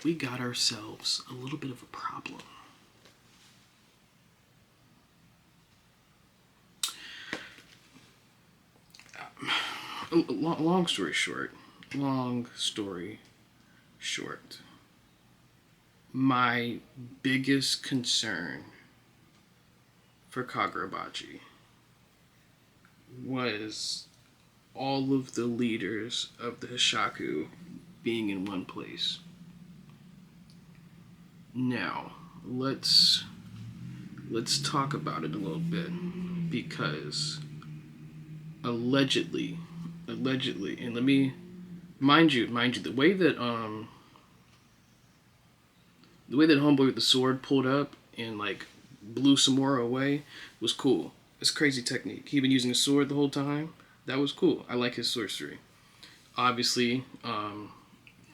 we got ourselves a little bit of a problem. Long story short, my biggest concern for Kagurabachi was all of the leaders of the Hishaku being in one place. Now, let's talk about it a little bit, because allegedly, and let me mind you, the way that Homeboy with the sword pulled up and like blew Samura away was cool. It's crazy technique. He'd been using a sword the whole time. That was cool. I like his sorcery. Obviously,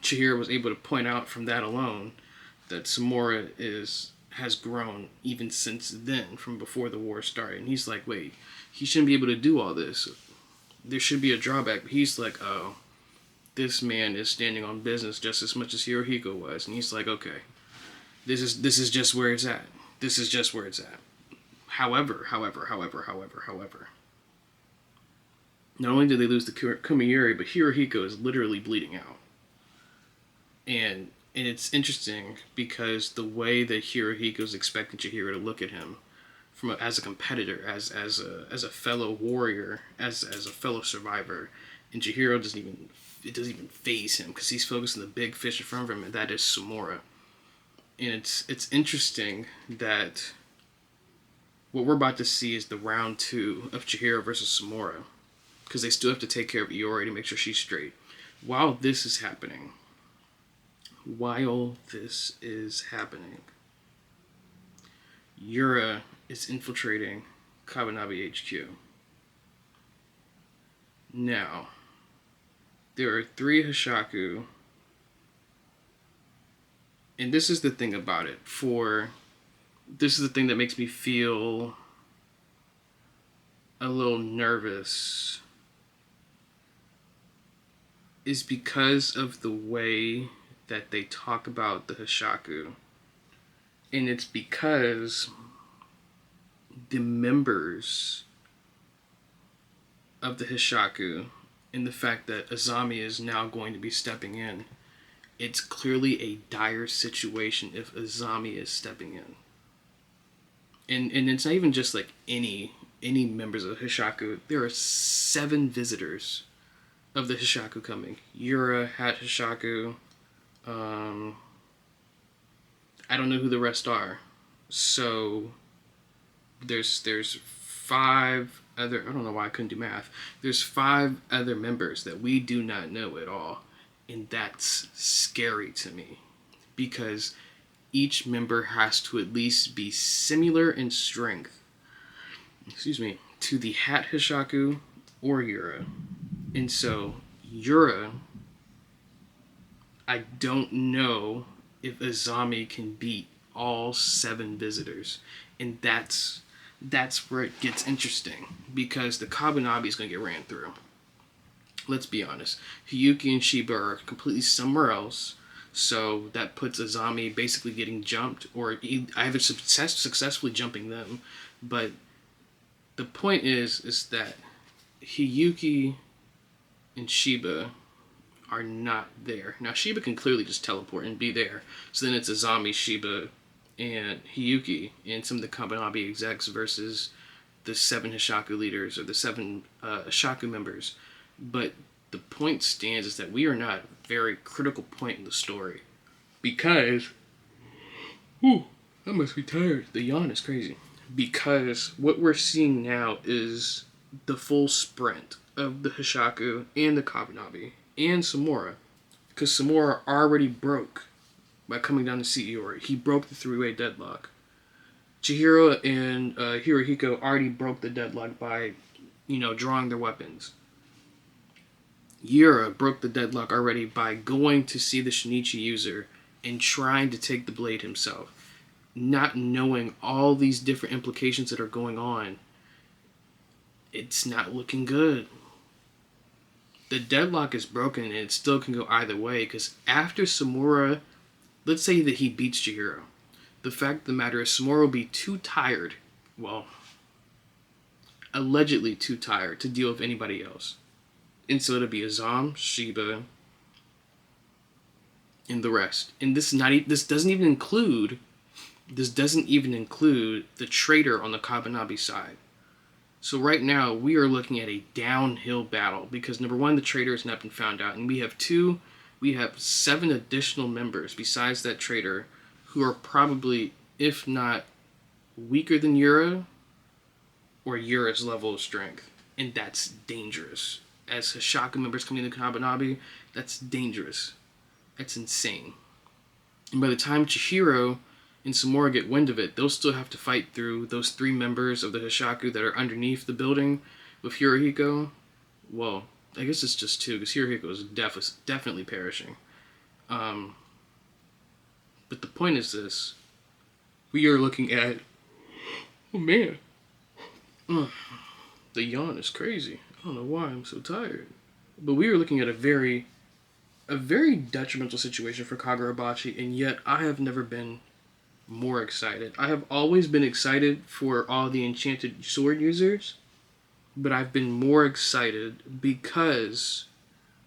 Chihiro was able to point out from that alone that Samura has grown even since then, from before the war started. And he's like, wait, he shouldn't be able to do all this. There should be a drawback. But he's like, oh, this man is standing on business just as much as Hirohiko was. And he's like, okay, this is just where it's at. This is just where it's at. However, not only did they lose the Kumiyuri, but Hirohiko is literally bleeding out. And it's interesting because the way that Hirohiko is expecting Chihiro to look at him as a competitor, as a fellow warrior, as a fellow survivor, and Chihiro doesn't even faze him because he's focused on the big fish in front of him, and that is Samura. And it's interesting that what we're about to see is the round 2 of Chihiro versus Samura, because they still have to take care of Iori to make sure she's straight. While this is happening, Yura is infiltrating Kabanabe HQ. Now, there are 3 Hishaku, and this is the thing about it. This is the thing that makes me feel a little nervous, is because of the way that they talk about the Hishaku. And it's because the members of the Hishaku, and the fact that Azami is now going to be stepping in, it's clearly a dire situation if Azami is stepping in. And it's not even just like any members of the Hishaku. There are 7 visitors of the Hishaku coming. Yura had Hishaku. I don't know who the rest are. So there's 5 other, I don't know why I couldn't do math. There's 5 other members that we do not know at all. And that's scary to me, because each member has to at least be similar in strength, to the Hat Hishaku or Yura. And so Yura, I don't know if Azami can beat all 7 visitors. And that's where it gets interesting, because the Kabanabe is going to get ran through. Let's be honest. Hiyuki and Shiba are completely somewhere else, so that puts Azami basically getting jumped, or either successfully jumping them. But the point is that Hiyuki and Shiba are not there. Now, Shiba can clearly just teleport and be there. So then it's Azami, Shiba, and Hiyuki, and some of the Kabanabe execs versus the 7 Hishaku leaders, or the 7 Hishaku members. But the point stands is that we are not at a very critical point in the story. Because, I must be tired. The yawn is crazy. Because what we're seeing now is the full sprint of the Hishaku and the Kabanabe and Samura. Because Samura already broke by coming down to see Iori. He broke the 3-way deadlock. Chihiro and Hirohiko already broke the deadlock by, drawing their weapons. Yura broke the deadlock already by going to see the Shinichi user and trying to take the blade himself. Not knowing all these different implications that are going on, it's not looking good. The deadlock is broken, and it still can go either way, because after Samura let's say that he beats Chihiro. The fact of the matter is Samura will be too tired, well, allegedly too tired to deal with anybody else. And so it'll be Azam, Shiba, and the rest. And this doesn't even include the traitor on the Kabanabi side. So right now we are looking at a downhill battle because number one, the traitor has not been found out, and we have 7 additional members besides that traitor who are probably, if not weaker than Yura, or Yura's level of strength, and that's dangerous. As Hashaka members coming into Kabanabi, that's dangerous. That's insane. And by the time Chihiro and Samura get wind of it, they'll still have to fight through those 3 members of the Hishaku that are underneath the building with Hirohiko. Well, I guess it's just 2, because Hirohiko is definitely perishing. But the point is this. We are looking at... Oh, man. The yawn is crazy. I don't know why I'm so tired. But we are looking at a very detrimental situation for Kagurabachi, and yet I have never been more excited. I have always been excited for all the enchanted sword users, but I've been more excited because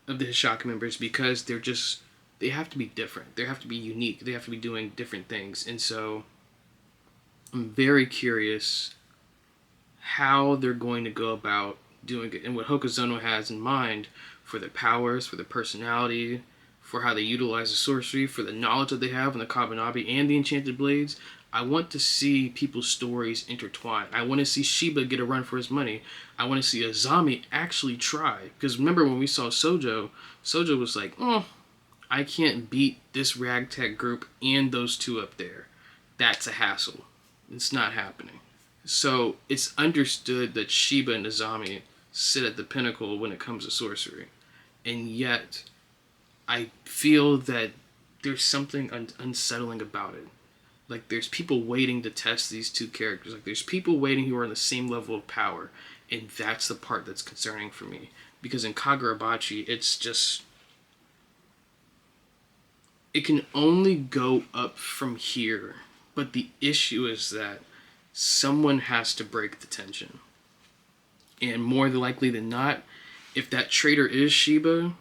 of the Hishaka members, because they have to be different. They have to be unique. They have to be doing different things. And so I'm very curious how they're going to go about doing it and what Hokuzono has in mind for their powers, for their personality, for how they utilize the sorcery, for the knowledge that they have on the Kabanabi and the Enchanted Blades. I want to see people's stories intertwine. I want to see Shiba get a run for his money. I want to see Azami actually try. Because remember when we saw Sojo was like, oh, I can't beat this ragtag group and those 2 up there. That's a hassle. It's not happening. So it's understood that Shiba and Azami sit at the pinnacle when it comes to sorcery. And yet, I feel that there's something unsettling about it. Like, there's people waiting to test these 2 characters. Like, there's people waiting who are on the same level of power. And that's the part that's concerning for me. Because in Kagurabachi, it's just... It can only go up from here. But the issue is that someone has to break the tension. And more likely than not, if that traitor is Shiba,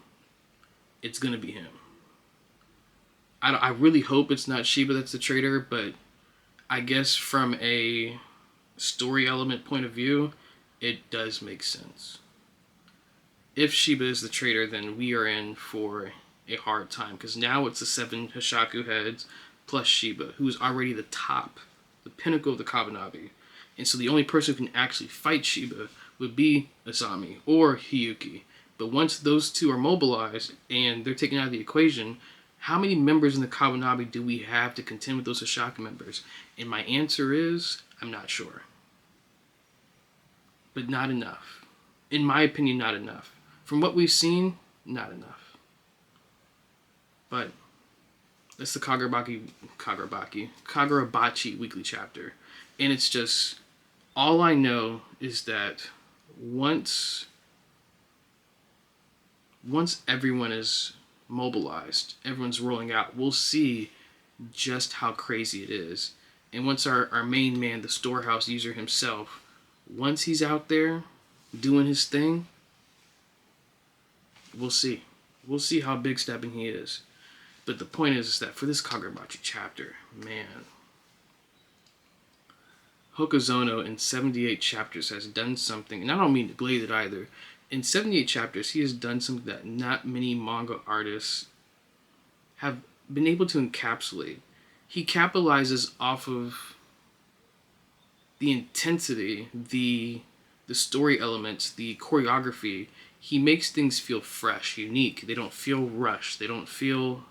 it's going to be him. I really hope it's not Shiba that's the traitor, but I guess from a story element point of view, it does make sense. If Shiba is the traitor, then we are in for a hard time, because now it's the 7 Hishaku heads plus Shiba, who's already the pinnacle of the Kabanabi. And so the only person who can actually fight Shiba would be Asami or Hiyuki. But once those 2 are mobilized and they're taken out of the equation, how many members in the Kabanabi do we have to contend with those Hishaka members? And my answer is, I'm not sure. But not enough. In my opinion, not enough. From what we've seen, not enough. But that's the Kagurabachi weekly chapter. And it's just, all I know is that once everyone is mobilized, everyone's rolling out, we'll see just how crazy it is. And once our main man, the storehouse user himself, once he's out there doing his thing, we'll see. We'll see how big stepping he is. But the point is that for this Kagurabachi chapter, man, Hokuzono in 78 chapters has done something, and I don't mean to glaze it either. In 78 chapters, he has done something that not many manga artists have been able to encapsulate. He capitalizes off of the intensity, the story elements, the choreography. He makes things feel fresh, unique. They don't feel rushed. They don't feel...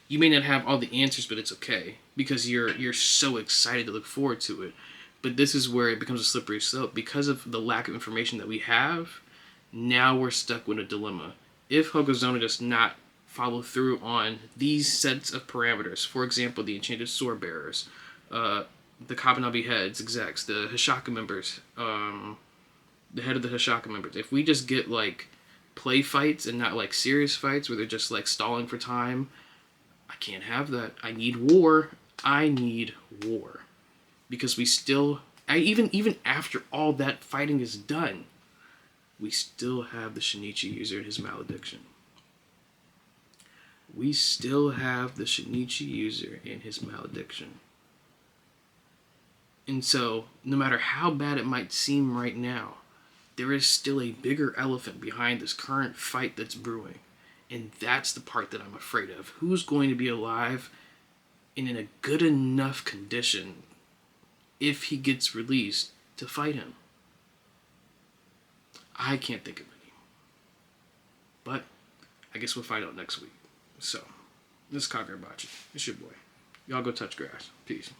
you may not have all the answers, but it's okay, because you're so excited to look forward to it. But this is where it becomes a slippery slope. Because of the lack of information that we have, now we're stuck with a dilemma. If Hokuzono does not follow through on these sets of parameters, for example, the Enchanted Sword Bearers, the Kabanabi heads, execs, the Hishaka members, the head of the Hishaka members, if we just get like play fights and not like serious fights where they're just like stalling for time, I can't have that. I need war. I need war. Because we still, even after all that fighting is done, we still have the Shinichi user and his malediction. We still have the Shinichi user and his malediction. And so, no matter how bad it might seem right now, there is still a bigger elephant behind this current fight that's brewing. And that's the part that I'm afraid of. Who's going to be alive and in a good enough condition, if he gets released, to fight him? I can't think of any. But I guess we'll find out next week. So, this is Kagurabachi. It's your boy. Y'all go touch grass. Peace.